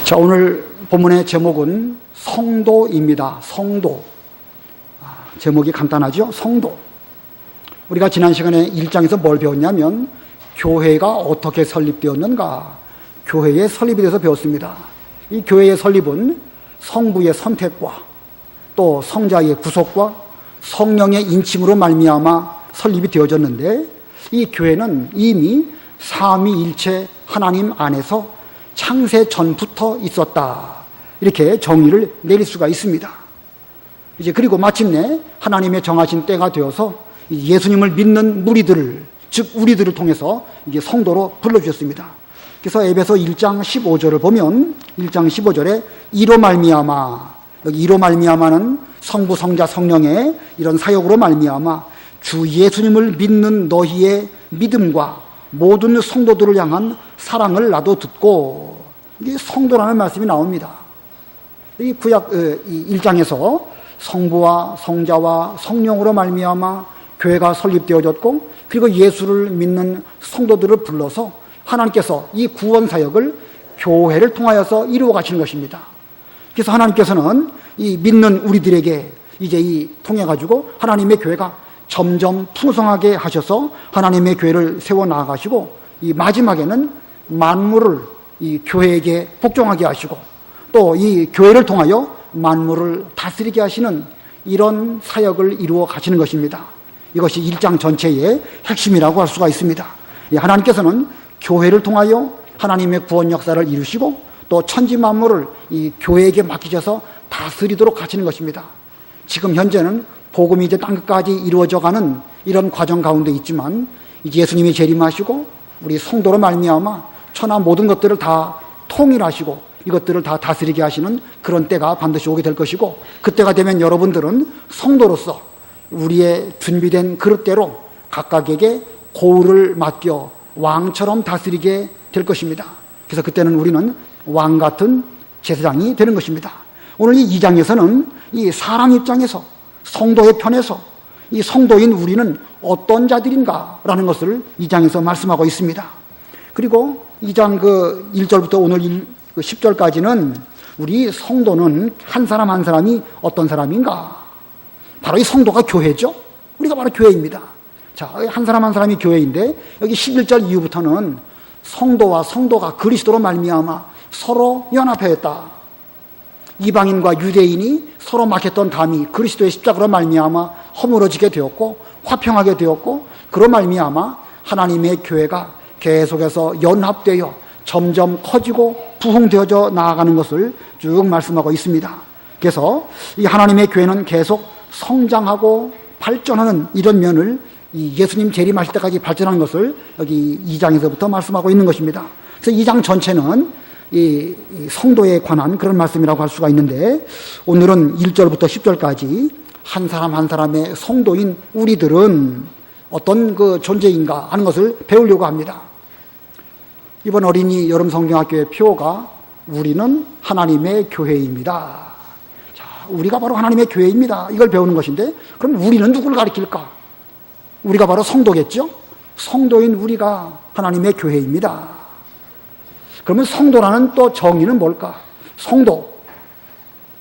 자, 오늘 본문의 제목은 성도입니다. 성도. 제목이 간단하죠? 성도. 우리가 지난 시간에 1장에서 뭘 배웠냐면 교회가 어떻게 설립되었는가, 교회의 설립에 대해서 배웠습니다. 이 교회의 설립은 성부의 선택과 또 성자의 구속과 성령의 인침으로 말미암아 설립이 되어졌는데, 이 교회는 이미 삼위일체 하나님 안에서 창세 전부터 있었다, 이렇게 정의를 내릴 수가 있습니다. 이제 그리고 마침내 하나님의 정하신 때가 되어서 예수님을 믿는 무리들을, 즉 우리들을 통해서 이게 성도로 불러주셨습니다. 그래서 에베소 1장 15절을 보면 1장 15절에 이로 말미암아, 여기 이로 말미암아는 성부 성자 성령의 이런 사역으로 말미암아 주 예수님을 믿는 너희의 믿음과 모든 성도들을 향한 사랑을 나도 듣고, 이게 성도라는 말씀이 나옵니다. 이 구약 1장에서 성부와 성자와 성령으로 말미암아 교회가 설립되어졌고, 그리고 예수를 믿는 성도들을 불러서 하나님께서 이 구원 사역을 교회를 통하여서 이루어 가시는 것입니다. 그래서 하나님께서는 이 믿는 우리들에게 이제 이 통해 가지고 하나님의 교회가 점점 풍성하게 하셔서 하나님의 교회를 세워 나가시고, 이 마지막에는 만물을 이 교회에게 복종하게 하시고 또 이 교회를 통하여 만물을 다스리게 하시는 이런 사역을 이루어 가시는 것입니다. 이것이 1장 전체의 핵심이라고 할 수가 있습니다. 하나님께서는 교회를 통하여 하나님의 구원 역사를 이루시고 또 천지 만물을 이 교회에게 맡기셔서 다스리도록 하시는 것입니다. 지금 현재는 복음이 이제 땅끝까지 이루어져 가는 이런 과정 가운데 있지만, 이제 예수님이 재림하시고 우리 성도로 말미암아 천하 모든 것들을 다 통일하시고 이것들을 다 다스리게 하시는 그런 때가 반드시 오게 될 것이고, 그때가 되면 여러분들은 성도로서 우리의 준비된 그릇대로 각각에게 고울을 맡겨 왕처럼 다스리게 될 것입니다. 그래서 그때는 우리는 왕 같은 제사장이 되는 것입니다. 오늘 이 2장에서는 이 사람 입장에서 성도의 편에서 이 성도인 우리는 어떤 자들인가라는 것을 2장에서 말씀하고 있습니다. 그리고 2장 1절부터 오늘 10절까지는 우리 성도는 한 사람 한 사람이 어떤 사람인가, 바로 이 성도가 교회죠. 우리가 바로 교회입니다. 자, 한 사람 한 사람이 교회인데 여기 11절 이후부터는 성도와 성도가 그리스도로 말미암아 서로 연합하였다. 이방인과 유대인이 서로 막혔던 담이 그리스도의 십자가로 말미암아 허물어지게 되었고 화평하게 되었고, 그로 말미암아 하나님의 교회가 계속해서 연합되어 점점 커지고 부흥되어져 나아가는 것을 쭉 말씀하고 있습니다. 그래서 이 하나님의 교회는 계속 성장하고 발전하는 이런 면을 이 예수님 재림하실 때까지 발전하는 것을 여기 2장에서부터 말씀하고 있는 것입니다. 그래서 2장 전체는 이 성도에 관한 그런 말씀이라고 할 수가 있는데, 오늘은 1절부터 10절까지 한 사람 한 사람의 성도인 우리들은 어떤 그 존재인가 하는 것을 배우려고 합니다. 이번 어린이 여름 성경학교의 표가 우리는 하나님의 교회입니다. 자, 우리가 바로 하나님의 교회입니다. 이걸 배우는 것인데, 그럼 우리는 누구를 가리킬까? 우리가 바로 성도겠죠? 성도인 우리가 하나님의 교회입니다. 그러면 성도라는 또 정의는 뭘까? 성도,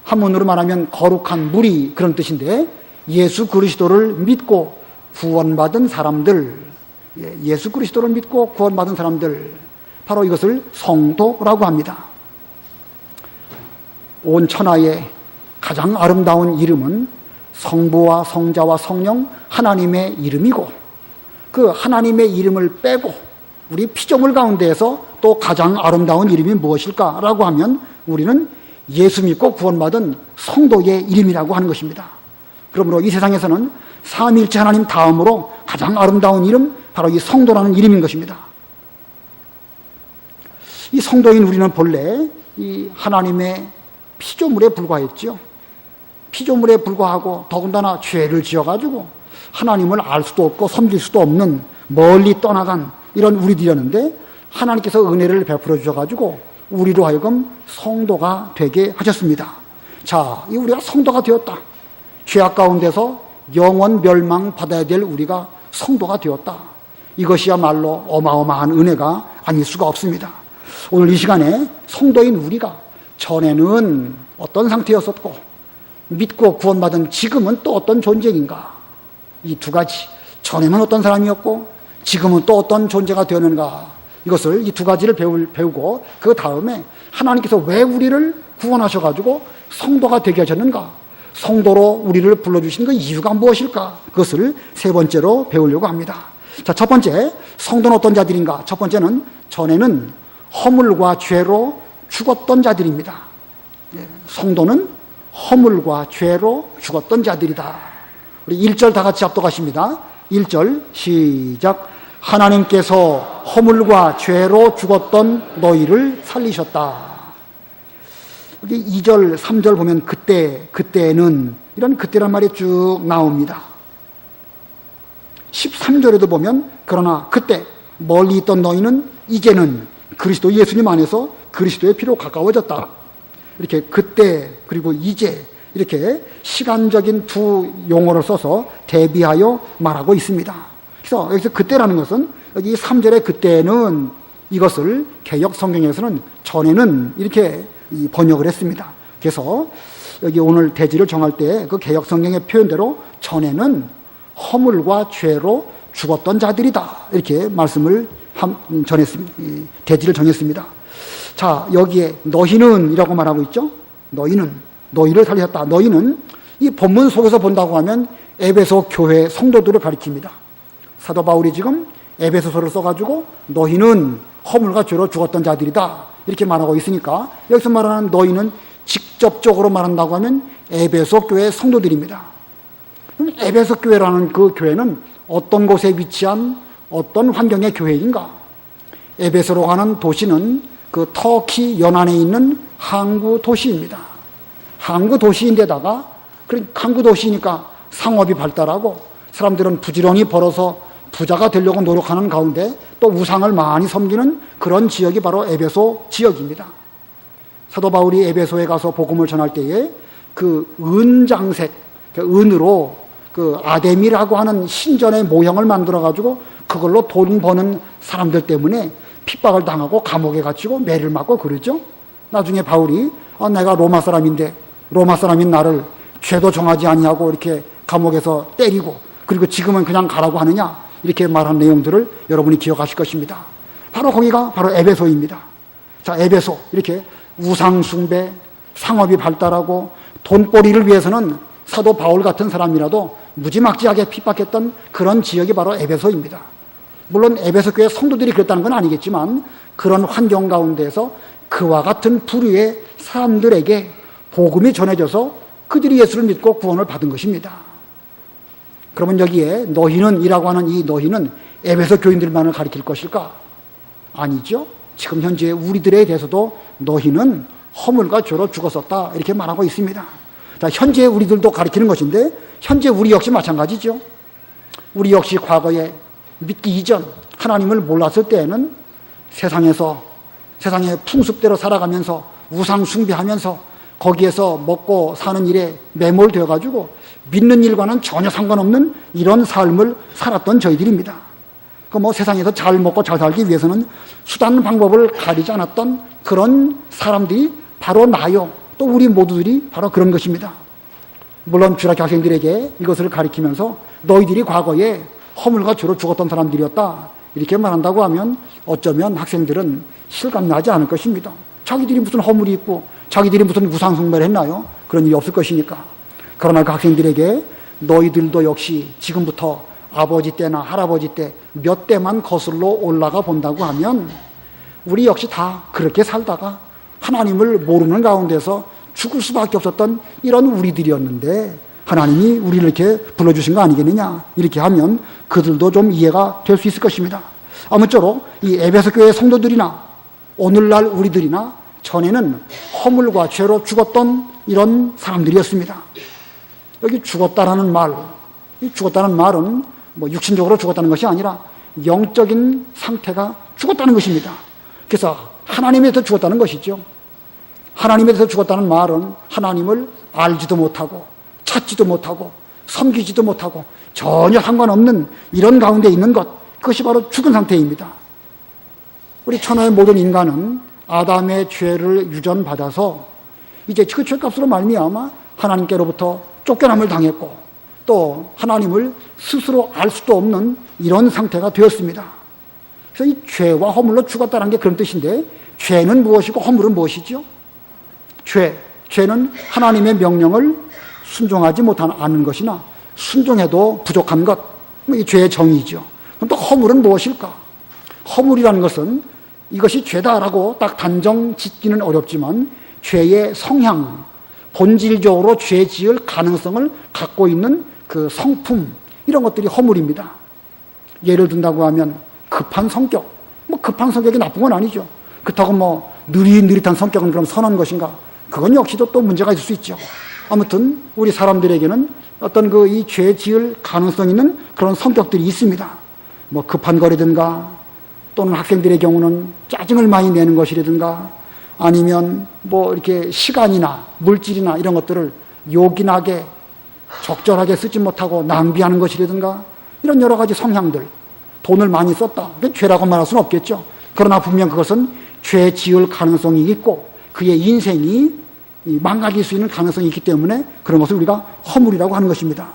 한문으로 말하면 거룩한 무리, 그런 뜻인데, 예수 그리스도를 믿고 구원받은 사람들, 예수 그리스도를 믿고 구원받은 사람들, 바로 이것을 성도라고 합니다. 온 천하의 가장 아름다운 이름은 성부와 성자와 성령 하나님의 이름이고, 그 하나님의 이름을 빼고 우리 피조물 가운데에서 또 가장 아름다운 이름이 무엇일까라고 하면 우리는 예수 믿고 구원받은 성도의 이름이라고 하는 것입니다. 그러므로 이 세상에서는 삼위일체 하나님 다음으로 가장 아름다운 이름, 바로 이 성도라는 이름인 것입니다. 이 성도인 우리는 본래 이 하나님의 피조물에 불과했죠. 피조물에 불과하고 더군다나 죄를 지어가지고 하나님을 알 수도 없고 섬길 수도 없는 멀리 떠나간 이런 우리들이었는데, 하나님께서 은혜를 베풀어 주셔가지고 우리로 하여금 성도가 되게 하셨습니다. 자, 이 우리가 성도가 되었다. 죄악 가운데서 영원 멸망 받아야 될 우리가 성도가 되었다. 이것이야말로 어마어마한 은혜가 아닐 수가 없습니다. 오늘 이 시간에 성도인 우리가 전에는 어떤 상태였었고 믿고 구원받은 지금은 또 어떤 존재인가? 이 두 가지. 전에는 어떤 사람이었고 지금은 또 어떤 존재가 되었는가? 이것을 이 두 가지를 배우고 그 다음에 하나님께서 왜 우리를 구원하셔가지고 성도가 되게 하셨는가? 성도로 우리를 불러주신 그 이유가 무엇일까? 그것을 세 번째로 배우려고 합니다. 자, 첫 번째, 성도는 어떤 자들인가? 첫 번째는 전에는 허물과 죄로 죽었던 자들입니다. 성도는 허물과 죄로 죽었던 자들이다. 우리 1절 다 같이 합독하십니다. 1절 시작. 하나님께서 허물과 죄로 죽었던 너희를 살리셨다. 여기 2절, 3절 보면 그때는 이런 그때란 말이 쭉 나옵니다. 13절에도 보면 그러나 그때 멀리 있던 너희는 이제는 그리스도 예수님 안에서 그리스도의 피로 가까워졌다. 이렇게 그때 그리고 이제 이렇게 시간적인 두 용어를 써서 대비하여 말하고 있습니다. 그래서 여기서 그때라는 것은 여기 3절의 그때는 이것을 개역 성경에서는 전에는 이렇게 번역을 했습니다. 그래서 여기 오늘 대지를 정할 때 그 개역 성경의 표현대로 전에는 허물과 죄로 죽었던 자들이다. 이렇게 말씀을 전했습니다. 대지를 정했습니다. 자, 여기에 너희는 이라고 말하고 있죠. 너희를 살리셨다. 너희는 이 본문 속에서 본다고 하면 에베소 교회 성도들을 가리킵니다. 사도 바울이 지금 에베소서를 써가지고 너희는 허물과 죄로 죽었던 자들이다. 이렇게 말하고 있으니까 여기서 말하는 너희는 직접적으로 말한다고 하면 에베소 교회 성도들입니다. 그럼 에베소 교회라는 그 교회는 어떤 곳에 위치한 어떤 환경의 교회인가? 에베소로 가는 도시는 그 터키 연안에 있는 항구 도시입니다. 항구 도시인데다가 항구 도시니까 상업이 발달하고 사람들은 부지런히 벌어서 부자가 되려고 노력하는 가운데 또 우상을 많이 섬기는 그런 지역이 바로 에베소 지역입니다. 사도 바울이 에베소에 가서 복음을 전할 때에 그 은장색, 은으로 그 아데미라고 하는 신전의 모형을 만들어 가지고 그걸로 돈 버는 사람들 때문에 핍박을 당하고 감옥에 갇히고 매를 맞고 그러죠. 나중에 바울이 내가 로마 사람인데 로마 사람인 나를 죄도 정하지 아니하고 이렇게 감옥에서 때리고 그리고 지금은 그냥 가라고 하느냐 이렇게 말한 내용들을 여러분이 기억하실 것입니다. 바로 거기가 바로 에베소입니다. 자, 에베소 이렇게 우상 숭배, 상업이 발달하고 돈벌이를 위해서는 사도 바울 같은 사람이라도 무지막지하게 핍박했던 그런 지역이 바로 에베소입니다. 물론 에베소 교회 성도들이 그랬다는 건 아니겠지만 그런 환경 가운데서 그와 같은 부류의 사람들에게 복음이 전해져서 그들이 예수를 믿고 구원을 받은 것입니다. 그러면 여기에 너희는 이라고 하는 이 너희는 에베소 교인들만을 가리킬 것일까? 아니죠. 지금 현재 우리들에 대해서도 너희는 허물과 죄로 죽었었다 이렇게 말하고 있습니다. 자, 현재 우리들도 가리키는 것인데 현재 우리 역시 마찬가지죠. 우리 역시 과거에 믿기 이전 하나님을 몰랐을 때에는 세상의 풍습대로 살아가면서 우상 숭배하면서 거기에서 먹고 사는 일에 매몰되어 가지고 믿는 일과는 전혀 상관없는 이런 삶을 살았던 저희들입니다. 그 세상에서 잘 먹고 잘 살기 위해서는 수단 방법을 가리지 않았던 그런 사람들이 바로 나요. 또 우리 모두들이 바로 그런 것입니다. 물론 주일학교 학생들에게 이것을 가리키면서 너희들이 과거에 허물과 죄로 죽었던 사람들이었다 이렇게 말한다고 하면 어쩌면 학생들은 실감나지 않을 것입니다. 자기들이 무슨 허물이 있고 자기들이 무슨 우상 숭배를 했나요? 그런 일이 없을 것이니까. 그러나 그 학생들에게 너희들도 역시 지금부터 아버지 때나 할아버지 때 몇 대만 거슬러 올라가 본다고 하면 우리 역시 다 그렇게 살다가 하나님을 모르는 가운데서 죽을 수밖에 없었던 이런 우리들이었는데 하나님이 우리를 이렇게 불러주신 거 아니겠느냐 이렇게 하면 그들도 좀 이해가 될 수 있을 것입니다. 아무쪼록 이 에베소 교회 성도들이나 오늘날 우리들이나 전에는 허물과 죄로 죽었던 이런 사람들이었습니다. 여기 죽었다라는 말, 이 죽었다는 말은 육신적으로 죽었다는 것이 아니라 영적인 상태가 죽었다는 것입니다. 그래서 하나님에 대해서 죽었다는 것이죠. 하나님에 대해서 죽었다는 말은 하나님을 알지도 못하고 찾지도 못하고 섬기지도 못하고 전혀 상관없는 이런 가운데 있는 것, 그것이 바로 죽은 상태입니다. 우리 천하의 모든 인간은 아담의 죄를 유전받아서 이제 그 죄값으로 말미암아 하나님께로부터 쫓겨남을 당했고 또 하나님을 스스로 알 수도 없는 이런 상태가 되었습니다. 그래서 이 죄와 허물로 죽었다는 게 그런 뜻인데, 죄는 무엇이고 허물은 무엇이죠? 죄는 하나님의 명령을 순종하지 못하는 것이나 순종해도 부족한 것, 이 죄의 정의죠. 그럼 또 허물은 무엇일까? 허물이라는 것은 이것이 죄다라고 딱 단정 짓기는 어렵지만 죄의 성향, 본질적으로 죄 지을 가능성을 갖고 있는 그 성품, 이런 것들이 허물입니다. 예를 든다고 하면 급한 성격, 급한 성격이 나쁜 건 아니죠. 그렇다고 느릿느릿한 성격은 그럼 선한 것인가? 그건 역시도 또 문제가 있을 수 있죠. 아무튼 우리 사람들에게는 어떤 이 죄 지을 가능성 있는 그런 성격들이 있습니다. 급한 거라든가, 또는 학생들의 경우는 짜증을 많이 내는 것이라든가, 아니면 이렇게 시간이나 물질이나 이런 것들을 요긴하게 적절하게 쓰지 못하고 낭비하는 것이라든가, 이런 여러 가지 성향들, 돈을 많이 썼다. 죄라고 말할 수는 없겠죠. 그러나 분명 그것은 죄 지을 가능성이 있고 그의 인생이 망가질 수 있는 가능성이 있기 때문에 그런 것을 우리가 허물이라고 하는 것입니다.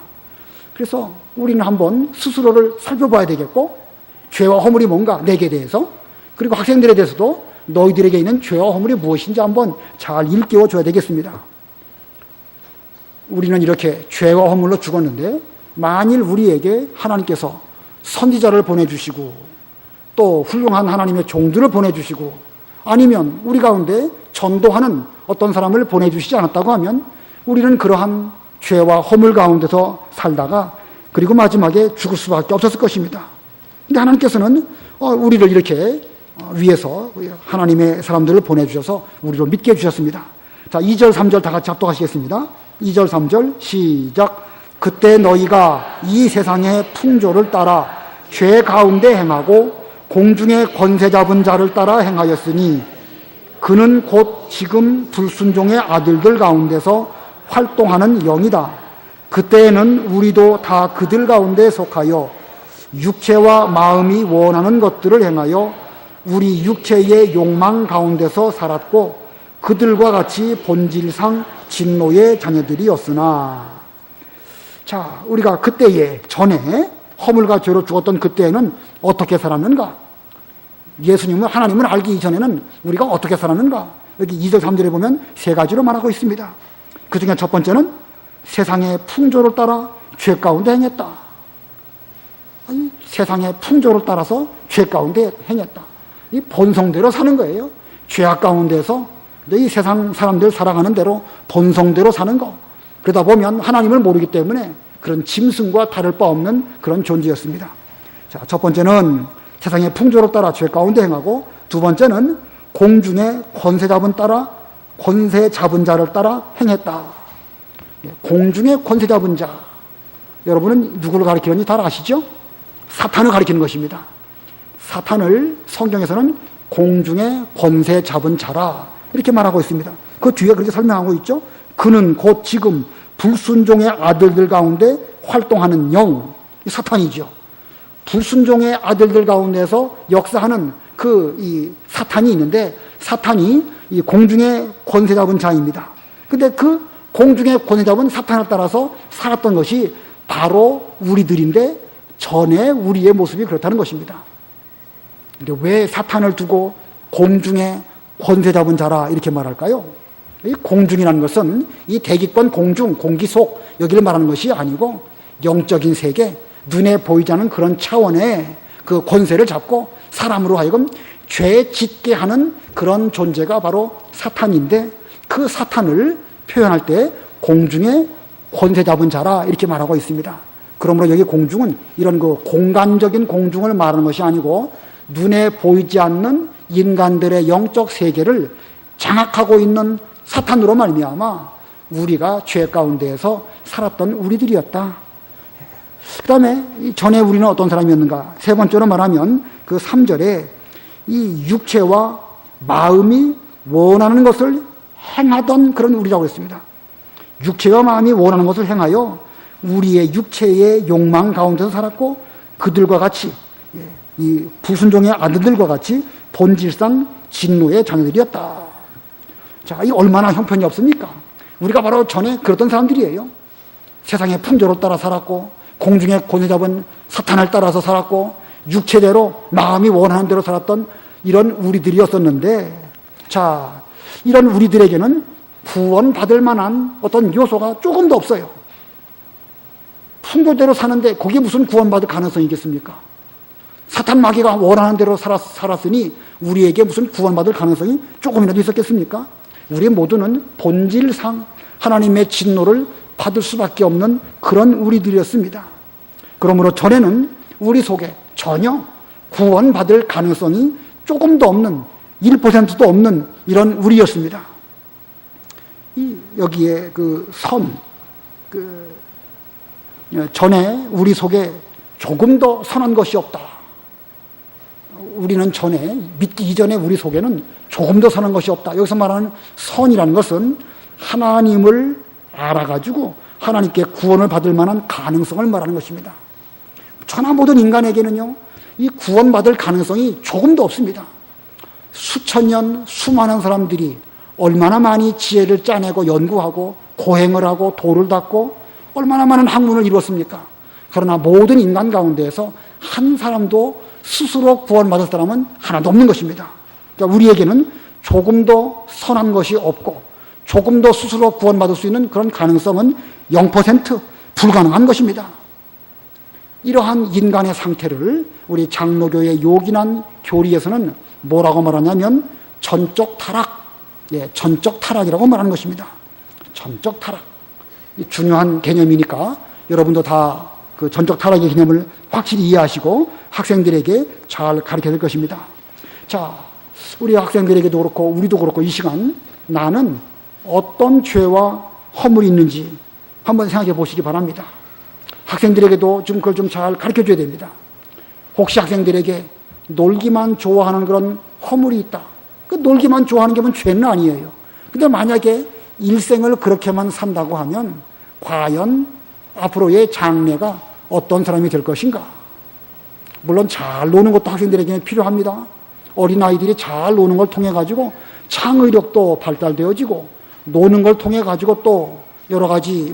그래서 우리는 한번 스스로를 살펴봐야 되겠고, 죄와 허물이 뭔가 내게 대해서, 그리고 학생들에 대해서도 너희들에게 있는 죄와 허물이 무엇인지 한번 잘 일깨워 줘야 되겠습니다. 우리는 이렇게 죄와 허물로 죽었는데, 만일 우리에게 하나님께서 선지자를 보내주시고 또 훌륭한 하나님의 종들을 보내주시고 아니면 우리 가운데 전도하는 어떤 사람을 보내주시지 않았다고 하면 우리는 그러한 죄와 허물 가운데서 살다가 그리고 마지막에 죽을 수밖에 없었을 것입니다. 근데 하나님께서는 우리를 이렇게 위해서 하나님의 사람들을 보내주셔서 우리를 믿게 해주셨습니다. 자, 2절 3절 다 같이 합독하시겠습니다. 2절 3절 시작. 그때 너희가 이 세상의 풍조를 따라 죄 가운데 행하고 공중의 권세 잡은 자를 따라 행하였으니 그는 곧 지금 불순종의 아들들 가운데서 활동하는 영이다. 그때에는 우리도 다 그들 가운데 속하여 육체와 마음이 원하는 것들을 행하여 우리 육체의 욕망 가운데서 살았고 그들과 같이 본질상 진노의 자녀들이었으나. 자, 우리가 그때에 전에 허물과 죄로 죽었던 그때에는 어떻게 살았는가? 예수님은, 하나님을 알기 이전에는 우리가 어떻게 살았는가? 여기 2절 3절에 보면 세 가지로 말하고 있습니다. 그 중에 첫 번째는 세상의 풍조를 따라 죄 가운데 행했다. 아니, 세상의 풍조를 따라서 죄 가운데 행했다. 이 본성대로 사는 거예요. 죄악 가운데서 이 세상 사람들 살아가는 대로 본성대로 사는 거. 그러다 보면 하나님을 모르기 때문에 그런 짐승과 다를 바 없는 그런 존재였습니다. 자, 첫 번째는 세상의 풍조를 따라 죄 가운데 행하고, 두 번째는 공중의 권세 잡은 자를 따라 행했다. 공중의 권세 잡은 자. 여러분은 누구를 가리키는지 다 아시죠? 사탄을 가리키는 것입니다. 사탄을 성경에서는 공중의 권세 잡은 자라 이렇게 말하고 있습니다. 그 뒤에 그렇게 설명하고 있죠. 그는 곧 지금 불순종의 아들들 가운데 활동하는 영, 사탄이죠. 불순종의 아들들 가운데서 역사하는 이 사탄이 있는데, 사탄이 이 공중의 권세 잡은 자입니다. 근데 그 공중의 권세 잡은 사탄을 따라서 살았던 것이 바로 우리들인데, 전에 우리의 모습이 그렇다는 것입니다. 근데 왜 사탄을 두고 공중의 권세 잡은 자라 이렇게 말할까요? 이 공중이라는 것은 이 대기권 공중, 공기 속, 여기를 말하는 것이 아니고 영적인 세계, 눈에 보이지 않는 그런 차원의 그 권세를 잡고 사람으로 하여금 죄 짓게 하는 그런 존재가 바로 사탄인데, 그 사탄을 표현할 때 공중에 권세 잡은 자라 이렇게 말하고 있습니다. 그러므로 여기 공중은 이런 그 공간적인 공중을 말하는 것이 아니고 눈에 보이지 않는 인간들의 영적 세계를 장악하고 있는 사탄으로 말미암아 우리가 죄 가운데에서 살았던 우리들이었다. 그 다음에 전에 우리는 어떤 사람이었는가? 세 번째로 말하면 그 3절에 이 육체와 마음이 원하는 것을 행하던 그런 우리라고 했습니다. 육체와 마음이 원하는 것을 행하여 우리의 육체의 욕망 가운데서 살았고 그들과 같이, 이 불순종의 아들들과 같이 본질상 진노의 자녀들이었다. 자, 이 얼마나 형편이 없습니까? 우리가 바로 전에 그랬던 사람들이에요. 세상의 풍조를 따라 살았고, 공중에 고뇌 잡은 사탄을 따라서 살았고, 육체대로 마음이 원하는 대로 살았던 이런 우리들이었었는데, 자, 이런 우리들에게는 구원받을 만한 어떤 요소가 조금도 없어요. 풍조대로 사는데 거기에 무슨 구원받을 가능성이 있겠습니까? 사탄 마귀가 원하는 대로 살았으니 우리에게 무슨 구원받을 가능성이 조금이라도 있었겠습니까? 우리 모두는 본질상 하나님의 진노를 받을 수밖에 없는 그런 우리들이었습니다. 그러므로 전에는 우리 속에 전혀 구원받을 가능성이 조금도 없는 1%도 없는 이런 우리였습니다. 여기에 전에 우리 속에 조금 더 선한 것이 없다. 우리는 전에, 믿기 이전에 우리 속에는 조금 더 선한 것이 없다. 여기서 말하는 선이라는 것은 하나님을 알아가지고 하나님께 구원을 받을 만한 가능성을 말하는 것입니다. 천하 모든 인간에게는요, 이 구원받을 가능성이 조금도 없습니다. 수천 년, 수많은 사람들이 얼마나 많이 지혜를 짜내고 연구하고 고행을 하고 도를 닦고 얼마나 많은 학문을 이루었습니까? 그러나 모든 인간 가운데에서 한 사람도 스스로 구원받을 사람은 하나도 없는 것입니다. 그러니까 우리에게는 조금 더 선한 것이 없고 조금 더 스스로 구원받을 수 있는 그런 가능성은 0% 불가능한 것입니다. 이러한 인간의 상태를 우리 장로교의 요긴한 교리에서는 뭐라고 말하냐면 전적 타락, 전적 타락이라고 말하는 것입니다. 전적 타락. 중요한 개념이니까 여러분도 다 그 전적 타락의 개념을 확실히 이해하시고 학생들에게 잘 가르쳐야 될 것입니다. 자, 우리 학생들에게도 그렇고 우리도 그렇고 이 시간 나는 어떤 죄와 허물이 있는지 한번 생각해 보시기 바랍니다. 학생들에게도 좀 그걸 좀 잘 가르쳐 줘야 됩니다. 혹시 학생들에게 놀기만 좋아하는 그런 허물이 있다. 그 놀기만 좋아하는 게 죄는 아니에요. 근데 만약에 일생을 그렇게만 산다고 하면 과연 앞으로의 장래가 어떤 사람이 될 것인가? 물론 잘 노는 것도 학생들에게 필요합니다. 어린아이들이 잘 노는 걸 통해 가지고 창의력도 발달되어지고 노는 걸 통해 가지고 또 여러 가지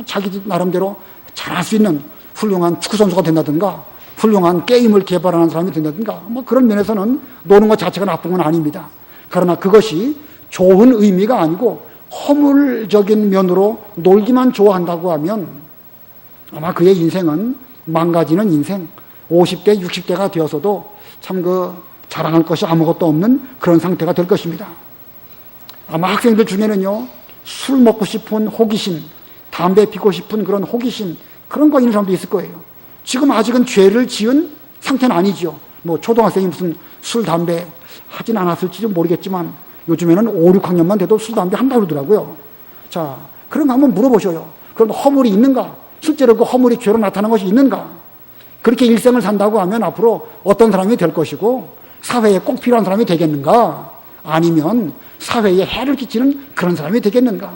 자기 나름대로 잘할 수 있는 훌륭한 축구선수가 된다든가 훌륭한 게임을 개발하는 사람이 된다든가 그런 면에서는 노는 것 자체가 나쁜 건 아닙니다. 그러나 그것이 좋은 의미가 아니고 허물적인 면으로 놀기만 좋아한다고 하면 아마 그의 인생은 망가지는 인생, 50대, 60대가 되어서도 참 자랑할 것이 아무것도 없는 그런 상태가 될 것입니다. 아마 학생들 중에는요, 술 먹고 싶은 호기심, 담배 피고 싶은 그런 호기심, 그런 거 있는 사람도 있을 거예요. 지금 아직은 죄를 지은 상태는 아니죠. 초등학생이 무슨 술, 담배 하진 않았을지 모르겠지만 요즘에는 5, 6학년만 돼도 술, 담배 한다고 그러더라고요. 자, 그런 거 한번 물어보셔요. 그럼 허물이 있는가? 실제로 그 허물이 죄로 나타나는 것이 있는가? 그렇게 일생을 산다고 하면 앞으로 어떤 사람이 될 것이고 사회에 꼭 필요한 사람이 되겠는가? 아니면 사회에 해를 끼치는 그런 사람이 되겠는가?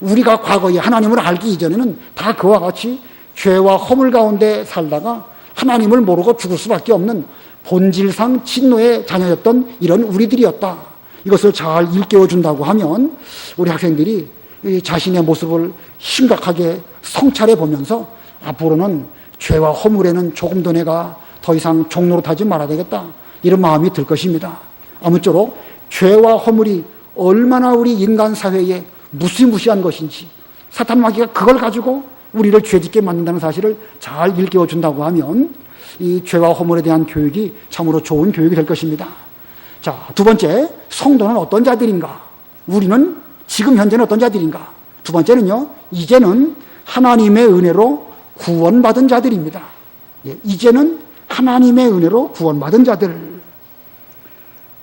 우리가 과거에 하나님을 알기 이전에는 다 그와 같이 죄와 허물 가운데 살다가 하나님을 모르고 죽을 수밖에 없는 본질상 진노의 자녀였던 이런 우리들이었다. 이것을 잘 일깨워준다고 하면 우리 학생들이 자신의 모습을 심각하게 성찰해 보면서 앞으로는 죄와 허물에는 조금 더 내가 더 이상 종노릇하지 말아야 되겠다. 이런 마음이 들 것입니다. 아무쪼록 죄와 허물이 얼마나 우리 인간 사회에 무시무시한 것인지 사탄 마귀가 그걸 가지고 우리를 죄짓게 만든다는 사실을 잘 일깨워 준다고 하면 이 죄와 허물에 대한 교육이 참으로 좋은 교육이 될 것입니다. 자, 두 번째, 성도는 어떤 자들인가? 우리는 지금 현재는 어떤 자들인가? 두 번째는요, 이제는 하나님의 은혜로 구원받은 자들입니다. 이제는 하나님의 은혜로 구원받은 자들.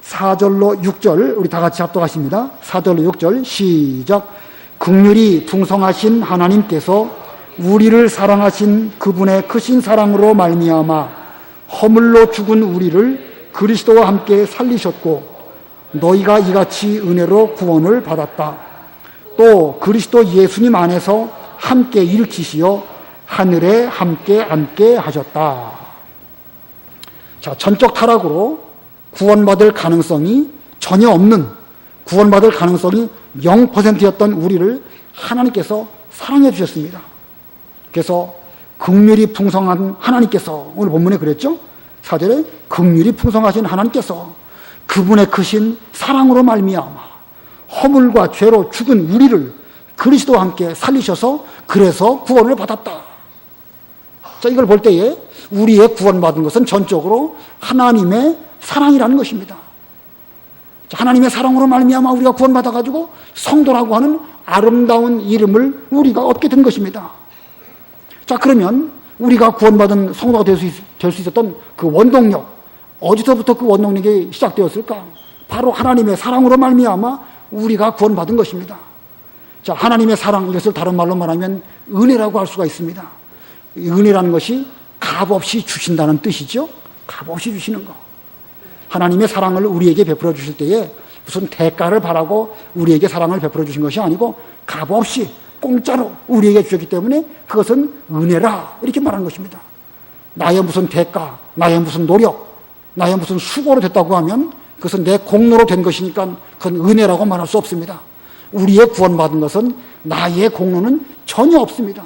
4절로 6절 우리 다 같이 합독하십니다. 4절로 6절 시작. 긍휼이 풍성하신 하나님께서 우리를 사랑하신 그분의 크신 사랑으로 말미암아 허물로 죽은 우리를 그리스도와 함께 살리셨고 너희가 이같이 은혜로 구원을 받았다. 또 그리스도 예수님 안에서 함께 일치시어 하늘에 함께 앉게 하셨다. 자, 전적 타락으로 구원받을 가능성이 전혀 없는 구원받을 가능성이 0%였던 우리를 하나님께서 사랑해 주셨습니다. 그래서 긍휼이 풍성한 하나님께서, 오늘 본문에 그랬죠? 4절에 긍휼이 풍성하신 하나님께서 그분의 크신 사랑으로 말미암아 허물과 죄로 죽은 우리를 그리스도와 함께 살리셔서 그래서 구원을 받았다. 자, 이걸 볼 때에 우리의 구원받은 것은 전적으로 하나님의 사랑이라는 것입니다. 자, 하나님의 사랑으로 말미암아 우리가 구원받아가지고 성도라고 하는 아름다운 이름을 우리가 얻게 된 것입니다. 자, 그러면 우리가 구원받은 성도가 될 수 있었던 그 원동력, 어디서부터 그 원동력이 시작되었을까? 바로 하나님의 사랑으로 말미암아 우리가 구원받은 것입니다. 자, 하나님의 사랑, 이것을 다른 말로 말하면 은혜라고 할 수가 있습니다. 은혜라는 것이 값없이 주신다는 뜻이죠. 값없이 주시는 거. 하나님의 사랑을 우리에게 베풀어 주실 때에 무슨 대가를 바라고 우리에게 사랑을 베풀어 주신 것이 아니고 값없이 공짜로 우리에게 주셨기 때문에 그것은 은혜라, 이렇게 말하는 것입니다. 나의 무슨 대가, 나의 무슨 노력, 나의 무슨 수고로 됐다고 하면 그것은 내 공로로 된 것이니까 그건 은혜라고 말할 수 없습니다. 우리의 구원받은 것은 나의 공로는 전혀 없습니다.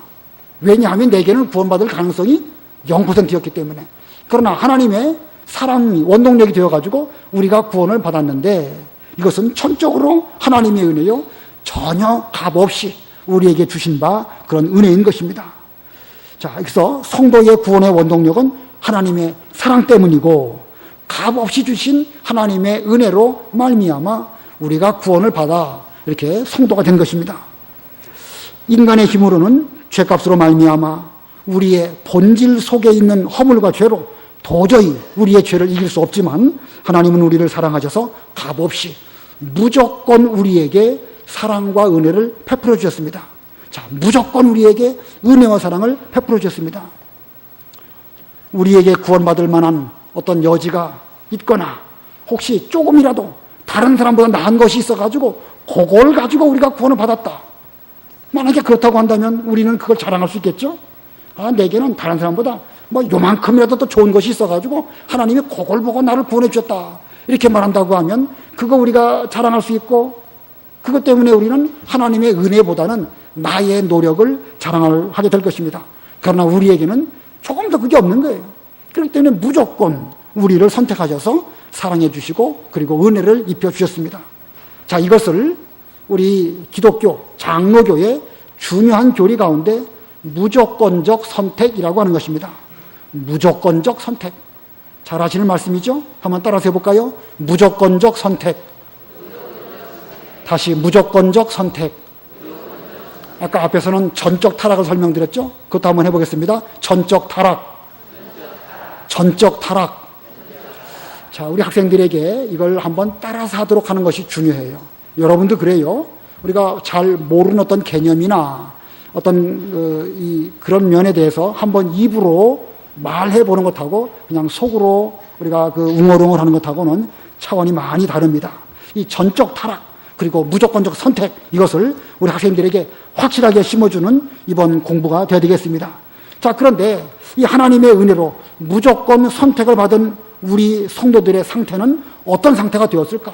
왜냐하면 내게는 구원받을 가능성이 0%였기 때문에. 그러나 하나님의 사랑이 원동력이 되어가지고 우리가 구원을 받았는데 이것은 전적으로 하나님의 은혜요, 전혀 값없이 우리에게 주신 바 그런 은혜인 것입니다. 자, 여기서 성도의 구원의 원동력은 하나님의 사랑 때문이고 값없이 주신 하나님의 은혜로 말미암아 우리가 구원을 받아 이렇게 성도가 된 것입니다. 인간의 힘으로는 죄값으로 말미암아 우리의 본질 속에 있는 허물과 죄로 도저히 우리의 죄를 이길 수 없지만 하나님은 우리를 사랑하셔서 값없이 무조건 우리에게 사랑과 은혜를 베풀어 주셨습니다. 자, 무조건 우리에게 은혜와 사랑을 베풀어 주셨습니다. 우리에게 구원받을 만한 어떤 여지가 있거나 혹시 조금이라도 다른 사람보다 나은 것이 있어가지고 그걸 가지고 우리가 구원을 받았다. 만약에 그렇다고 한다면 우리는 그걸 자랑할 수 있겠죠? 아, 내게는 다른 사람보다 뭐 요만큼이라도 더 좋은 것이 있어가지고 하나님이 그걸 보고 나를 구원해 주셨다. 이렇게 말한다고 하면 그거 우리가 자랑할 수 있고 그것 때문에 우리는 하나님의 은혜보다는 나의 노력을 자랑하게 될 것입니다. 그러나 우리에게는 조금 더 그게 없는 거예요. 그렇기 때문에 무조건 우리를 선택하셔서 사랑해 주시고 그리고 은혜를 입혀 주셨습니다. 자, 이것을 우리 기독교 장로교의 중요한 교리 가운데 무조건적 선택이라고 하는 것입니다. 무조건적 선택. 잘 아시는 말씀이죠? 한번 따라서 해볼까요? 무조건적 선택. 다시 무조건적 선택. 아까 앞에서는 전적 타락을 설명드렸죠? 그것도 한번 해보겠습니다. 전적 타락. 전적 타락. 자, 우리 학생들에게 이걸 한번 따라서 하도록 하는 것이 중요해요. 여러분도 그래요. 우리가 잘 모르는 어떤 개념이나 어떤 그런 면에 대해서 한번 입으로 말해보는 것하고 그냥 속으로 우리가 웅얼웅얼 하는 것하고는 차원이 많이 다릅니다. 이 전적 타락 그리고 무조건적 선택, 이것을 우리 학생들에게 확실하게 심어주는 이번 공부가 되어야 되겠습니다. 자, 그런데 이 하나님의 은혜로 무조건 선택을 받은 우리 성도들의 상태는 어떤 상태가 되었을까?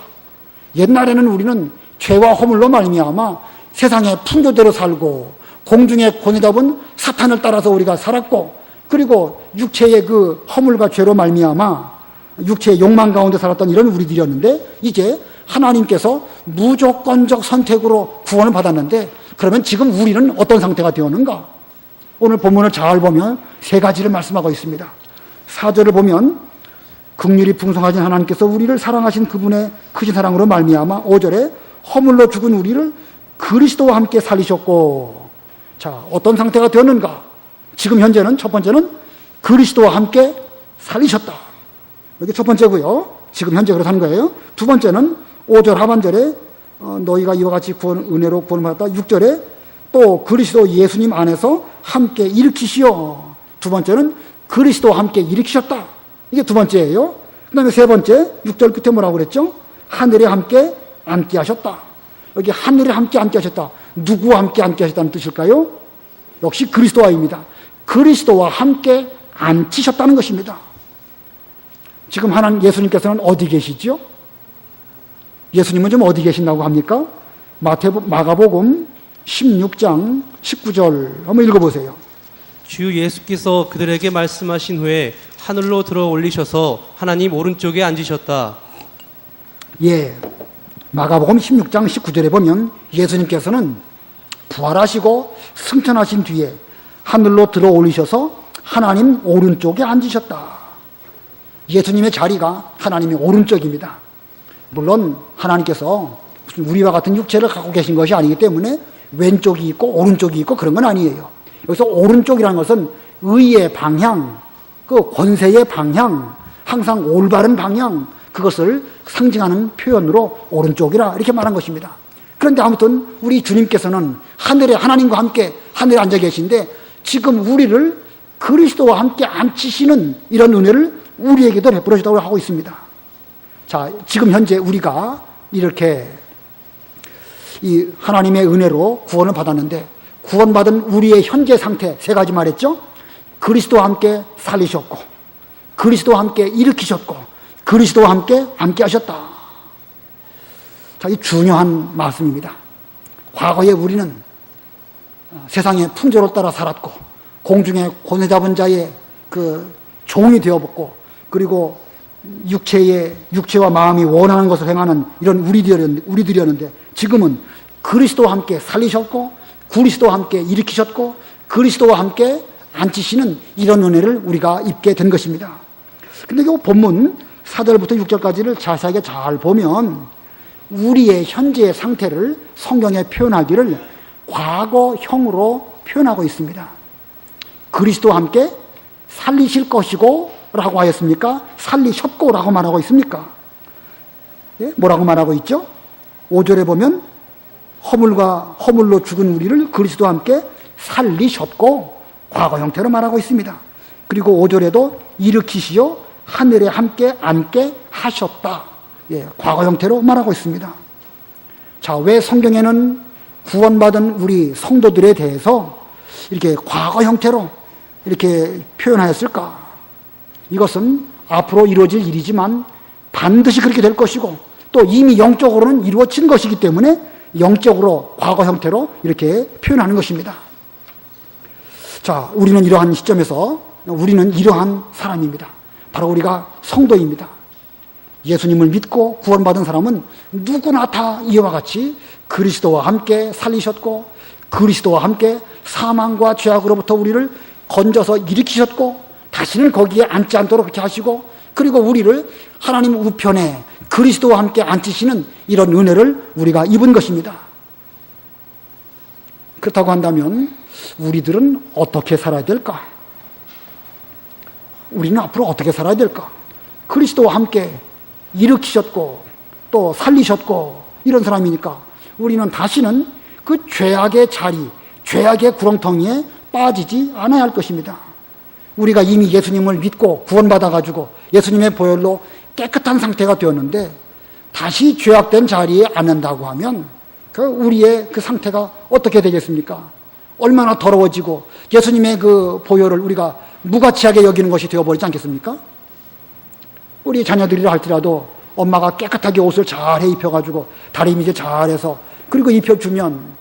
옛날에는 우리는 죄와 허물로 말미암아 세상의 풍조대로 살고 공중의 권위 잡은 사탄을 따라서 우리가 살았고 그리고 육체의 그 허물과 죄로 말미암아 육체의 욕망 가운데 살았던 이런 우리들이었는데 이제 하나님께서 무조건적 선택으로 구원을 받았는데 그러면 지금 우리는 어떤 상태가 되었는가? 오늘 본문을 잘 보면 세 가지를 말씀하고 있습니다. 4절을 보면 긍휼이 풍성하신 하나님께서 우리를 사랑하신 그분의 크신 사랑으로 말미암아 5절에 허물로 죽은 우리를 그리스도와 함께 살리셨고, 자, 어떤 상태가 되었는가? 지금 현재는 첫 번째는 그리스도와 함께 살리셨다. 이게 첫 번째고요. 지금 현재 그렇다는 거예요. 두 번째는 5절 하반절에 너희가 이와 같이 은혜로 구원을 받았다. 6절에 또 그리스도 예수님 안에서 함께 일으키시오. 두 번째는 그리스도와 함께 일으키셨다. 이게 두 번째예요. 그 다음에 세 번째 6절 끝에 뭐라고 그랬죠? 하늘에 함께 앉게 하셨다. 여기 하늘에 함께 앉게 하셨다. 누구와 함께 앉게 하셨다는 뜻일까요? 역시 그리스도와입니다. 그리스도와 함께 앉히셨다는 것입니다. 지금 하나님 예수님께서는 어디 계시죠? 예수님은 좀 어디 계신다고 합니까? 마가복음 16장 19절 한번 읽어보세요. 주 예수께서 그들에게 말씀하신 후에 하늘로 들어 올리셔서 하나님 오른쪽에 앉으셨다. 예, 마가복음 16장 19절에 보면 예수님께서는 부활하시고 승천하신 뒤에 하늘로 들어 올리셔서 하나님 오른쪽에 앉으셨다. 예수님의 자리가 하나님의 오른쪽입니다. 물론 하나님께서 우리와 같은 육체를 갖고 계신 것이 아니기 때문에 왼쪽이 있고 오른쪽이 있고 그런 건 아니에요. 여기서 오른쪽이라는 것은 의의 방향, 그 권세의 방향, 항상 올바른 방향, 그것을 상징하는 표현으로 오른쪽이라 이렇게 말한 것입니다. 그런데 아무튼 우리 주님께서는 하늘에 하나님과 함께 하늘에 앉아 계신데 지금 우리를 그리스도와 함께 앉히시는 이런 은혜를 우리에게도 베풀어 주다고 하고 있습니다. 자, 지금 현재 우리가 이렇게 이 하나님의 은혜로 구원을 받았는데 구원받은 우리의 현재 상태 세 가지 말했죠. 그리스도와 함께 살리셨고 그리스도와 함께 일으키셨고 그리스도와 함께 하셨다. 자, 이 중요한 말씀입니다. 과거에 우리는 세상의 풍조를 따라 살았고 공중에 권세 잡은 자의 그 종이 되어봤고 그리고 육체와 마음이 원하는 것을 행하는 이런 우리들이었는데 지금은 그리스도와 함께 살리셨고 그리스도와 함께 일으키셨고 그리스도와 함께 앉히시는 이런 은혜를 우리가 입게 된 것입니다. 근데 이 본문 4절부터 6절까지를 자세하게 잘 보면 우리의 현재의 상태를 성경에 표현하기를 과거형으로 표현하고 있습니다. 그리스도와 함께 살리실 것이고 라고 하였습니까? 살리셨고 라고 말하고 있습니까? 예? 뭐라고 말하고 있죠? 5절에 보면 허물로 죽은 우리를 그리스도와 함께 살리셨고 과거 형태로 말하고 있습니다. 그리고 5절에도 일으키시어 하늘에 함께 앉게 하셨다. 예, 과거 형태로 말하고 있습니다. 자, 왜 성경에는 구원받은 우리 성도들에 대해서 이렇게 과거 형태로 이렇게 표현하였을까? 이것은 앞으로 이루어질 일이지만 반드시 그렇게 될 것이고 또 이미 영적으로는 이루어진 것이기 때문에 영적으로 과거 형태로 이렇게 표현하는 것입니다. 자, 우리는 이러한 시점에서 우리는 이러한 사람입니다. 바로 우리가 성도입니다. 예수님을 믿고 구원받은 사람은 누구나 다 이와 같이 그리스도와 함께 살리셨고 그리스도와 함께 사망과 죄악으로부터 우리를 건져서 일으키셨고 다시는 거기에 앉지 않도록 그렇게 하시고 그리고 우리를 하나님 우편에 그리스도와 함께 앉히시는 이런 은혜를 우리가 입은 것입니다. 그렇다고 한다면 우리들은 어떻게 살아야 될까? 우리는 앞으로 어떻게 살아야 될까? 그리스도와 함께 일으키셨고 또 살리셨고 이런 사람이니까 우리는 다시는 그 죄악의 자리, 죄악의 구렁텅이에 빠지지 않아야 할 것입니다. 우리가 이미 예수님을 믿고 구원받아가지고 예수님의 보혈로 깨끗한 상태가 되었는데 다시 죄악된 자리에 앉는다고 하면 그 우리의 그 상태가 어떻게 되겠습니까? 얼마나 더러워지고 예수님의 그 보혈을 우리가 무가치하게 여기는 것이 되어버리지 않겠습니까? 우리 자녀들이라 할지라도 엄마가 깨끗하게 옷을 잘 해 입혀가지고 다리미질 잘해서 그리고 입혀주면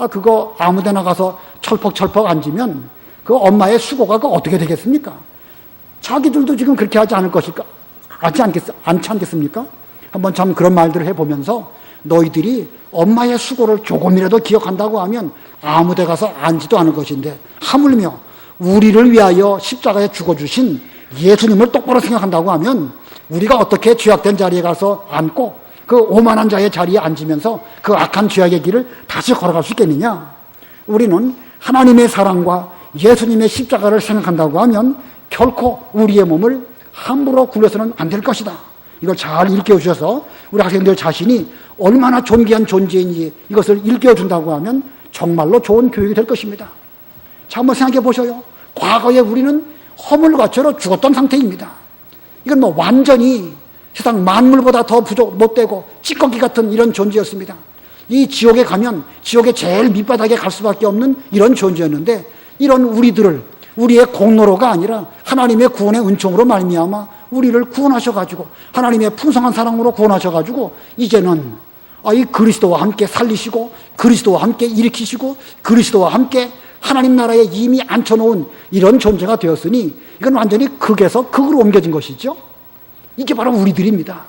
그거 아무데나 가서 철퍽철퍽 앉으면 그 엄마의 수고가 어떻게 되겠습니까? 자기들도 지금 그렇게 하지 않을 것일까? 않지 않겠습니까? 한번 참 그런 말들을 해보면서 너희들이 엄마의 수고를 조금이라도 기억한다고 하면 아무 데 가서 앉지도 않을 것인데 하물며 우리를 위하여 십자가에 죽어주신 예수님을 똑바로 생각한다고 하면 우리가 어떻게 죄악된 자리에 가서 앉고 그 오만한 자의 자리에 앉으면서 그 악한 죄악의 길을 다시 걸어갈 수 있겠느냐? 우리는 하나님의 사랑과 예수님의 십자가를 생각한다고 하면 결코 우리의 몸을 함부로 굴려서는 안 될 것이다. 이걸 잘 일깨워주셔서 우리 학생들 자신이 얼마나 존귀한 존재인지 이것을 일깨워준다고 하면 정말로 좋은 교육이 될 것입니다. 자, 한번 생각해 보셔요. 과거에 우리는 허물과 죄로 죽었던 상태입니다. 이건 완전히 세상 만물보다 더 못되고 찌꺼기 같은 이런 존재였습니다. 이 지옥에 가면 지옥의 제일 밑바닥에 갈 수밖에 없는 이런 존재였는데 이런 우리들을 우리의 공로로가 아니라 하나님의 구원의 은총으로 말미암아 우리를 구원하셔가지고 하나님의 풍성한 사랑으로 구원하셔가지고 이제는 이 그리스도와 함께 살리시고 그리스도와 함께 일으키시고 그리스도와 함께 하나님 나라에 이미 앉혀놓은 이런 존재가 되었으니 이건 완전히 극에서 극으로 옮겨진 것이죠. 이게 바로 우리들입니다.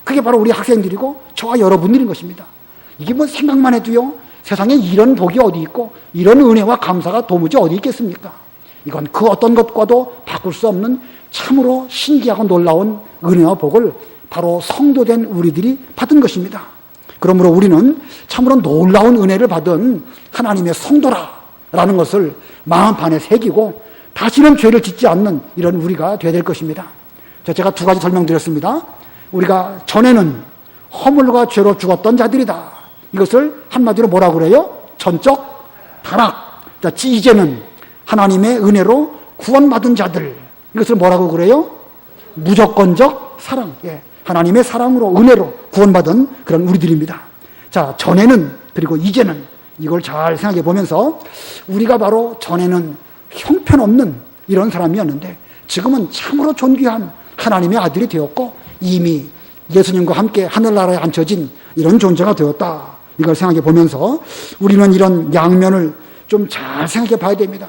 그게 바로 우리 학생들이고 저와 여러분들인 것입니다. 이게 뭐 생각만 해도요, 세상에 이런 복이 어디 있고 이런 은혜와 감사가 도무지 어디 있겠습니까? 이건 그 어떤 것과도 바꿀 수 없는 참으로 신기하고 놀라운 은혜와 복을 바로 성도된 우리들이 받은 것입니다. 그러므로 우리는 참으로 놀라운 은혜를 받은 하나님의 성도라라는 것을 마음판에 새기고 다시는 죄를 짓지 않는 이런 우리가 되어야 될 것입니다. 제가 두 가지 설명드렸습니다. 우리가 전에는 허물과 죄로 죽었던 자들이다. 이것을 한마디로 뭐라고 그래요? 전적 타락. 이제는 하나님의 은혜로 구원받은 자들. 이것을 뭐라고 그래요? 무조건적 사랑. 하나님의 사랑으로 은혜로 구원받은 그런 우리들입니다. 자, 전에는 그리고 이제는 이걸 잘 생각해 보면서 우리가 바로 전에는 형편없는 이런 사람이었는데 지금은 참으로 존귀한 하나님의 아들이 되었고 이미 예수님과 함께 하늘나라에 앉혀진 이런 존재가 되었다. 이걸 생각해 보면서 우리는 이런 양면을 좀 잘 생각해 봐야 됩니다.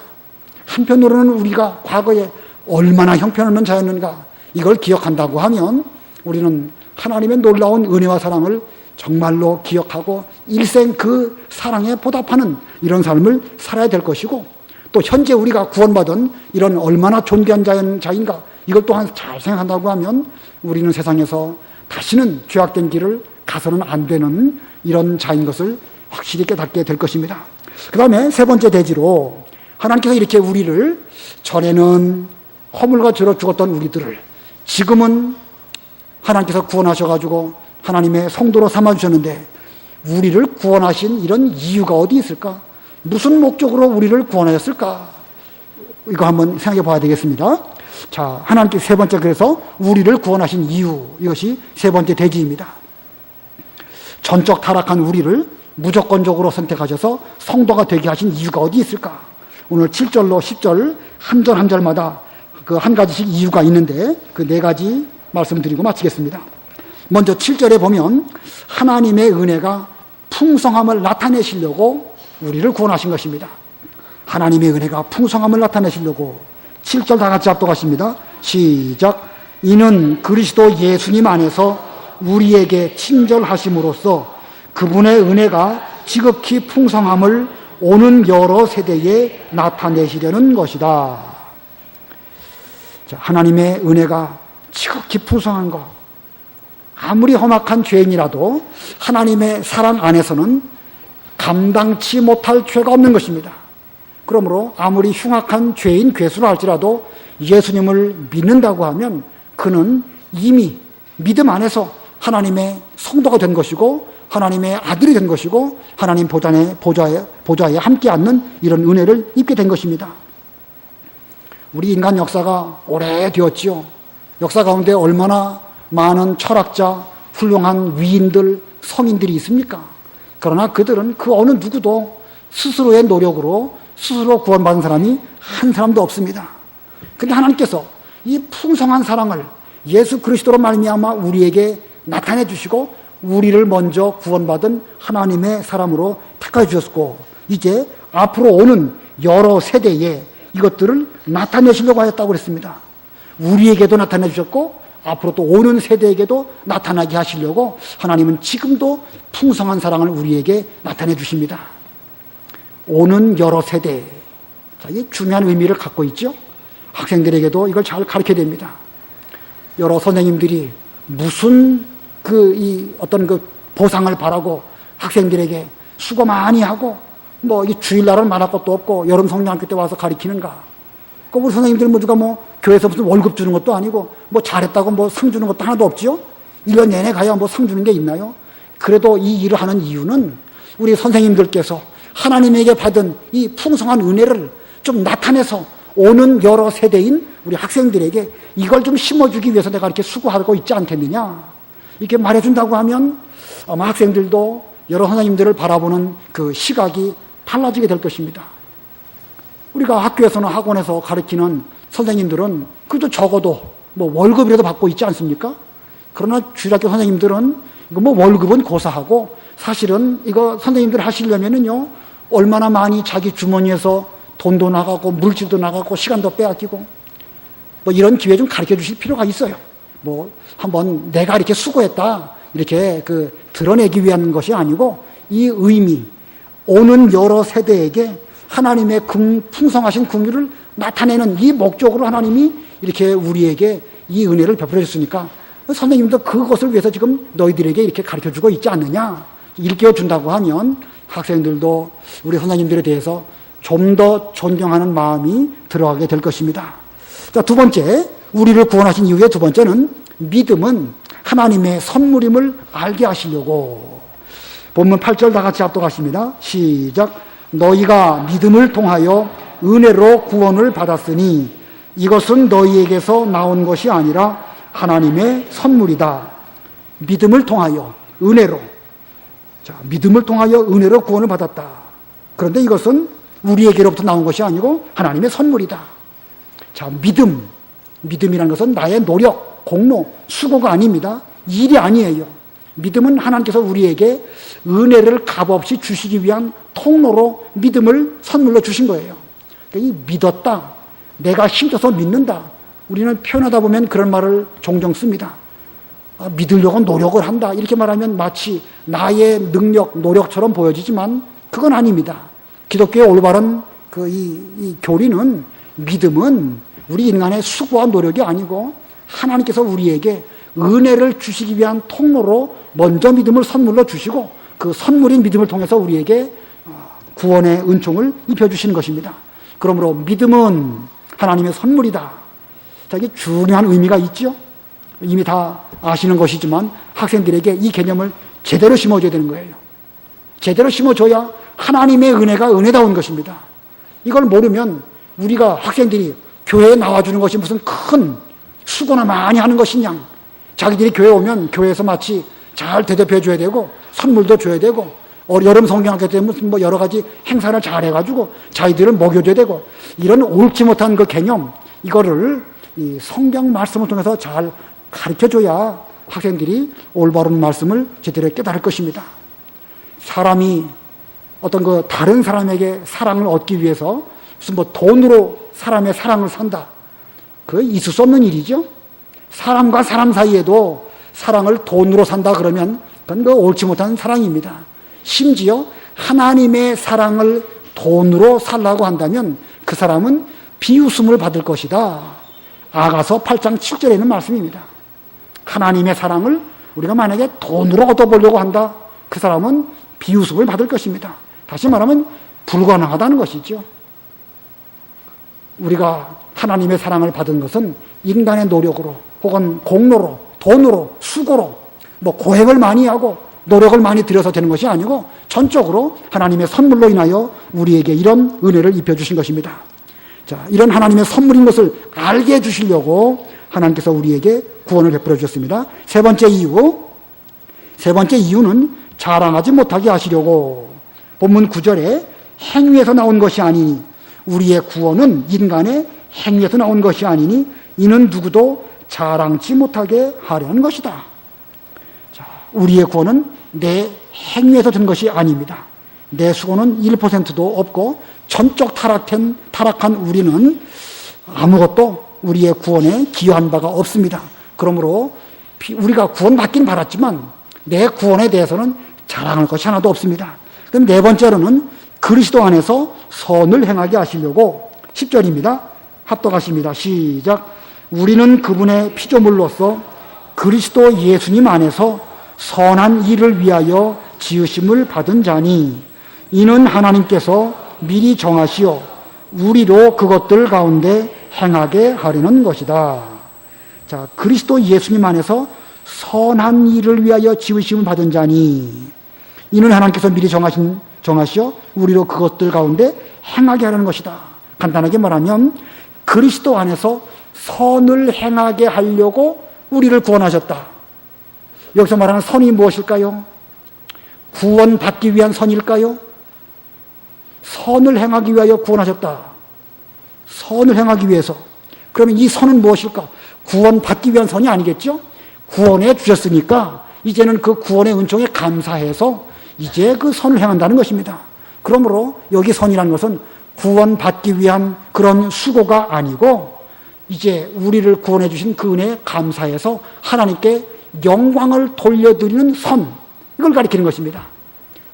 한편으로는 우리가 과거에 얼마나 형편없는 자였는가 이걸 기억한다고 하면 우리는 하나님의 놀라운 은혜와 사랑을 정말로 기억하고 일생 그 사랑에 보답하는 이런 삶을 살아야 될 것이고 또 현재 우리가 구원받은 이런 얼마나 존귀한 자인가 이걸 또한 잘 생각한다고 하면 우리는 세상에서 다시는 죄악된 길을 가서는 안 되는 이런 자인 것을 확실히 깨닫게 될 것입니다. 그 다음에 세 번째 대지로 하나님께서 이렇게 우리를 전에는 허물과 죄로 죽었던 우리들을 지금은 하나님께서 구원하셔가지고 하나님의 성도로 삼아주셨는데 우리를 구원하신 이런 이유가 어디 있을까? 무슨 목적으로 우리를 구원하셨을까? 이거 한번 생각해 봐야 되겠습니다. 자, 하나님께 세 번째 그래서 우리를 구원하신 이유 이것이 세 번째 대지입니다. 전적 타락한 우리를 무조건적으로 선택하셔서 성도가 되게 하신 이유가 어디 있을까? 오늘 7절로 10절 한 절 한 절마다 그 한 가지씩 이유가 있는데 그 네 가지 말씀드리고 마치겠습니다. 먼저 7절에 보면 하나님의 은혜가 풍성함을 나타내시려고 우리를 구원하신 것입니다. 하나님의 은혜가 풍성함을 나타내시려고 7절 다 같이 합독하십니다. 시작. 이는 그리스도 예수님 안에서 우리에게 친절하심으로써 그분의 은혜가 지극히 풍성함을 오는 여러 세대에 나타내시려는 것이다. 자, 하나님의 은혜가 지극히 풍성한 것. 아무리 험악한 죄인이라도 하나님의 사랑 안에서는 감당치 못할 죄가 없는 것입니다. 그러므로 아무리 흉악한 죄인 괴수라 할지라도 예수님을 믿는다고 하면 그는 이미 믿음 안에서 하나님의 성도가 된 것이고 하나님의 아들이 된 것이고 하나님 보좌에 함께 앉는 이런 은혜를 입게 된 것입니다. 우리 인간 역사가 오래되었지요. 역사 가운데 얼마나 많은 철학자, 훌륭한 위인들, 성인들이 있습니까? 그러나 그들은 그 어느 누구도 스스로의 노력으로 스스로 구원받은 사람이 한 사람도 없습니다. 그런데 하나님께서 이 풍성한 사랑을 예수 그리스도로 말미암아 우리에게 나타내 주시고 우리를 먼저 구원받은 하나님의 사람으로 택하여 주셨고 이제 앞으로 오는 여러 세대에 이것들을 나타내시려고 하였다고 그랬습니다. 우리에게도 나타내 주셨고 앞으로 또 오는 세대에게도 나타나게 하시려고 하나님은 지금도 풍성한 사랑을 우리에게 나타내 주십니다. 오는 여러 세대. 자, 이게 중요한 의미를 갖고 있죠. 학생들에게도 이걸 잘 가르쳐야 됩니다. 여러 선생님들이 무슨 어떤 보상을 바라고 학생들에게 수고 많이 하고 이 주일날은 말할 것도 없고 여름 성령학교 때 와서 가르치는가. 우리 선생님들 모두가 교회에서 무슨 월급 주는 것도 아니고 잘했다고 상 주는 것도 하나도 없지요. 1년 내내 가야 상 주는 게 있나요? 그래도 이 일을 하는 이유는 우리 선생님들께서 하나님에게 받은 이 풍성한 은혜를 좀 나타내서 오는 여러 세대인 우리 학생들에게 이걸 좀 심어주기 위해서 내가 이렇게 수고하고 있지 않겠느냐. 이렇게 말해준다고 하면 아마 학생들도 여러 선생님들을 바라보는 그 시각이 달라지게 될 것입니다. 우리가 학교에서나 학원에서 가르치는 선생님들은 그저 적어도 뭐 월급이라도 받고 있지 않습니까? 그러나 주일학교 선생님들은 이거 뭐 월급은 고사하고 사실은 이거 선생님들 하시려면은요 얼마나 많이 자기 주머니에서 돈도 나가고 물질도 나가고 시간도 빼앗기고 뭐 이런 기회 좀 가르쳐 주실 필요가 있어요. 뭐 한번 내가 이렇게 수고했다 이렇게 드러내기 위한 것이 아니고 이 의미 오는 여러 세대에게 하나님의 풍성하신 긍휼을 나타내는 이 목적으로 하나님이 이렇게 우리에게 이 은혜를 베풀어 줬으니까 선생님도 그것을 위해서 지금 너희들에게 이렇게 가르쳐 주고 있지 않느냐 일깨워 준다고 하면 학생들도 우리 선생님들에 대해서 좀 더 존경하는 마음이 들어가게 될 것입니다. 자, 두 번째, 우리를 구원하신 이후의 두 번째는 믿음은 하나님의 선물임을 알게 하시려고. 본문 8절 다 같이 합독하십니다. 시작. 너희가 믿음을 통하여 은혜로 구원을 받았으니 이것은 너희에게서 나온 것이 아니라 하나님의 선물이다. 믿음을 통하여 은혜로. 자, 믿음을 통하여 은혜로 구원을 받았다. 그런데 이것은 우리에게로부터 나온 것이 아니고 하나님의 선물이다. 자, 믿음이라는 것은 나의 노력, 공로, 수고가 아닙니다. 일이 아니에요. 믿음은 하나님께서 우리에게 은혜를 값없이 주시기 위한 통로로 믿음을 선물로 주신 거예요. 그러니까 이 믿었다, 내가 힘줘서 믿는다. 우리는 표현하다 보면 그런 말을 종종 씁니다. 믿으려고 노력을 한다. 이렇게 말하면 마치 나의 능력, 노력처럼 보여지지만 그건 아닙니다. 기독교의 올바른 이 교리는 믿음은 우리 인간의 수고와 노력이 아니고 하나님께서 우리에게 은혜를 주시기 위한 통로로 먼저 믿음을 선물로 주시고 그 선물인 믿음을 통해서 우리에게 구원의 은총을 입혀주시는 것입니다. 그러므로 믿음은 하나님의 선물이다. 자, 이게 중요한 의미가 있죠. 이미 다 아시는 것이지만 학생들에게 이 개념을 제대로 심어줘야 되는 거예요. 제대로 심어줘야 하나님의 은혜가 은혜다운 것입니다. 이걸 모르면 우리가 학생들이 교회에 나와주는 것이 무슨 큰 수고나 많이 하는 것이냐, 자기들이 교회 오면 교회에서 마치 잘 대접해 줘야 되고 선물도 줘야 되고 여름 성경학교 때 무슨 뭐 여러 가지 행사를 잘 해가지고 자기들을 먹여줘야 되고 이런 옳지 못한 그 개념, 이거를 이 성경 말씀을 통해서 잘 가르쳐줘야 학생들이 올바른 말씀을 제대로 깨달을 것입니다. 사람이 어떤 다른 사람에게 사랑을 얻기 위해서 무슨 뭐 돈으로 사람의 사랑을 산다. 그거 있을 수 없는 일이죠. 사람과 사람 사이에도 사랑을 돈으로 산다 그러면 그건 옳지 못한 사랑입니다. 심지어 하나님의 사랑을 돈으로 살라고 한다면 그 사람은 비웃음을 받을 것이다. 아가서 8장 7절에 있는 말씀입니다. 하나님의 사랑을 우리가 만약에 돈으로 얻어보려고 한다. 그 사람은 비웃음을 받을 것입니다. 다시 말하면 불가능하다는 것이죠. 우리가 하나님의 사랑을 받은 것은 인간의 노력으로 혹은 공로로 돈으로 수고로 뭐 고행을 많이 하고 노력을 많이 들여서 되는 것이 아니고 전적으로 하나님의 선물로 인하여 우리에게 이런 은혜를 입혀주신 것입니다. 자, 이런 하나님의 선물인 것을 알게 해주시려고 하나님께서 우리에게 구원을 베풀어 주셨습니다. 세 번째 이유는 자랑하지 못하게 하시려고. 본문 9절에 행위에서 나온 것이 아니니 우리의 구원은 인간의 행위에서 나온 것이 아니니 이는 누구도 자랑치 못하게 하려는 것이다. 자, 우리의 구원은 내 행위에서 된 것이 아닙니다. 내 수고는 1%도 없고 전적 타락한 우리는 아무것도 우리의 구원에 기여한 바가 없습니다. 그러므로 우리가 구원받긴 받았지만 내 구원에 대해서는 자랑할 것이 하나도 없습니다. 그럼 네 번째로는 그리스도 안에서 선을 행하게 하시려고. 10절입니다. 합독하십니다. 시작. 우리는 그분의 피조물로서 그리스도 예수님 안에서 선한 일을 위하여 지으심을 받은 자니 이는 하나님께서 미리 정하시어 우리로 그것들 가운데 행하게 하려는 것이다. 자, 그리스도 예수님 안에서 선한 일을 위하여 지으심을 받은 자니 이는 하나님께서 미리 정하시어 우리로 그것들 가운데 행하게 하려는 것이다. 간단하게 말하면 그리스도 안에서 선을 행하게 하려고 우리를 구원하셨다. 여기서 말하는 선이 무엇일까요? 구원받기 위한 선일까요? 선을 행하기 위하여 구원하셨다. 선을 행하기 위해서. 그러면 이 선은 무엇일까? 구원받기 위한 선이 아니겠죠? 구원해 주셨으니까 이제는 그 구원의 은총에 감사해서 이제 그 선을 행한다는 것입니다. 그러므로 여기 선이라는 것은 구원받기 위한 그런 수고가 아니고 이제 우리를 구원해 주신 그 은혜에 감사해서 하나님께 영광을 돌려드리는 선, 이걸 가리키는 것입니다.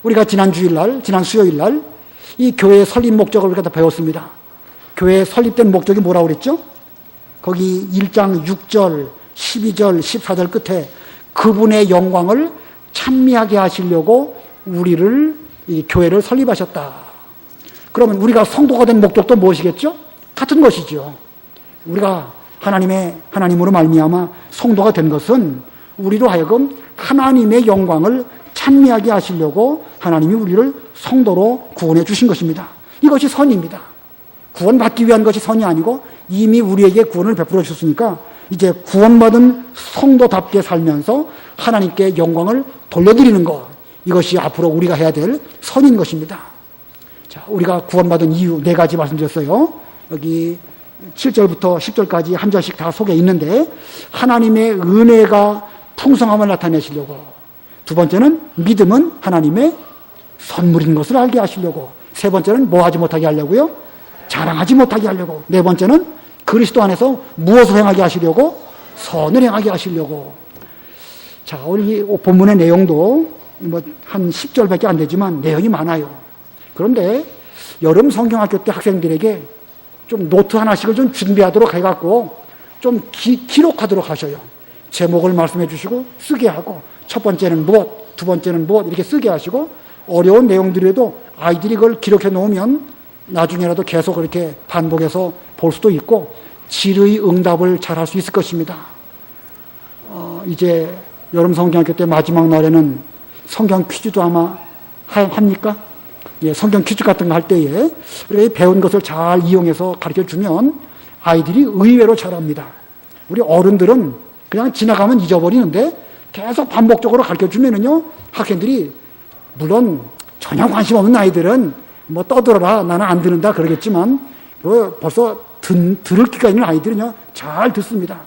우리가 지난 주일날, 지난 수요일날 이 교회의 설립 목적을 우리가 다 배웠습니다. 교회 설립된 목적이 뭐라고 그랬죠? 거기 1장 6절, 12절, 14절 끝에 그분의 영광을 찬미하게 하시려고 우리를, 이 교회를 설립하셨다. 그러면 우리가 성도가 된 목적도 무엇이겠죠? 같은 것이죠. 우리가 하나님으로 말미암아 성도가 된 것은 우리로 하여금 하나님의 영광을 찬미하게 하시려고 하나님이 우리를 성도로 구원해 주신 것입니다. 이것이 선입니다. 구원받기 위한 것이 선이 아니고 이미 우리에게 구원을 베풀어 주셨으니까 이제 구원받은 성도답게 살면서 하나님께 영광을 돌려드리는 것, 이것이 앞으로 우리가 해야 될 선인 것입니다. 자, 우리가 구원받은 이유 4가지 말씀드렸어요. 여기 7절부터 10절까지 한 절씩 다 속에 있는데, 하나님의 은혜가 풍성함을 나타내시려고, 두 번째는 믿음은 하나님의 선물인 것을 알게 하시려고, 세 번째는 뭐 하지 못하게 하려고요? 자랑하지 못하게 하려고, 네 번째는 그리스도 안에서 무엇을 행하게 하시려고? 선을 행하게 하시려고. 자, 우리 본문의 내용도 뭐 한 10절밖에 안 되지만 내용이 많아요. 그런데 여름 성경학교 때 학생들에게 좀 노트 하나씩을 좀 준비하도록 해갖고 좀 기록하도록 하셔요. 제목을 말씀해 주시고 쓰게 하고, 첫 번째는 무엇, 두 번째는 무엇, 이렇게 쓰게 하시고, 어려운 내용들에도 아이들이 그걸 기록해 놓으면 나중에라도 계속 그렇게 반복해서 볼 수도 있고 질의응답을 잘 할 수 있을 것입니다. 이제 여름 성경학교 때 마지막 날에는 성경 퀴즈도 아마 합니까? 예, 성경 퀴즈 같은 거 할 때에 우리가 배운 것을 잘 이용해서 가르쳐주면 아이들이 의외로 잘합니다. 우리 어른들은 그냥 지나가면 잊어버리는데 계속 반복적으로 가르쳐주면은요, 학생들이, 물론 전혀 관심 없는 아이들은 뭐 떠들어라, 나는 안 듣는다 그러겠지만, 벌써 들을 기가 있는 아이들은요, 잘 듣습니다.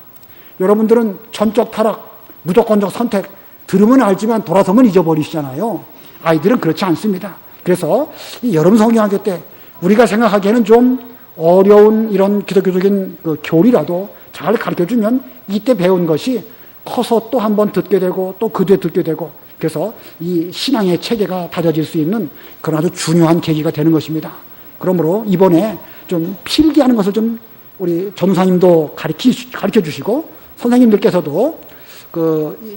여러분들은 전적 타락, 무조건적 선택, 들으면 알지만 돌아서면 잊어버리시잖아요. 아이들은 그렇지 않습니다. 그래서 이 여름 성경학교 때 우리가 생각하기에는 좀 어려운 이런 기독교적인 그 교리라도 잘 가르쳐주면 이때 배운 것이 커서 또 한 번 듣게 되고 또 그 뒤에 듣게 되고, 그래서 이 신앙의 체계가 다져질 수 있는 그런 아주 중요한 계기가 되는 것입니다. 그러므로 이번에 좀 필기하는 것을 좀 우리 전사님도 가르쳐 주시고 선생님들께서도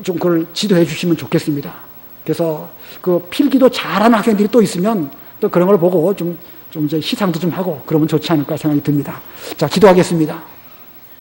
좀 그걸 지도해 주시면 좋겠습니다. 그래서 그 필기도 잘하는 학생들이 또 있으면 또 그런 걸 보고 좀 이제 시상도 좀 하고 그러면 좋지 않을까 생각이 듭니다. 자, 기도하겠습니다.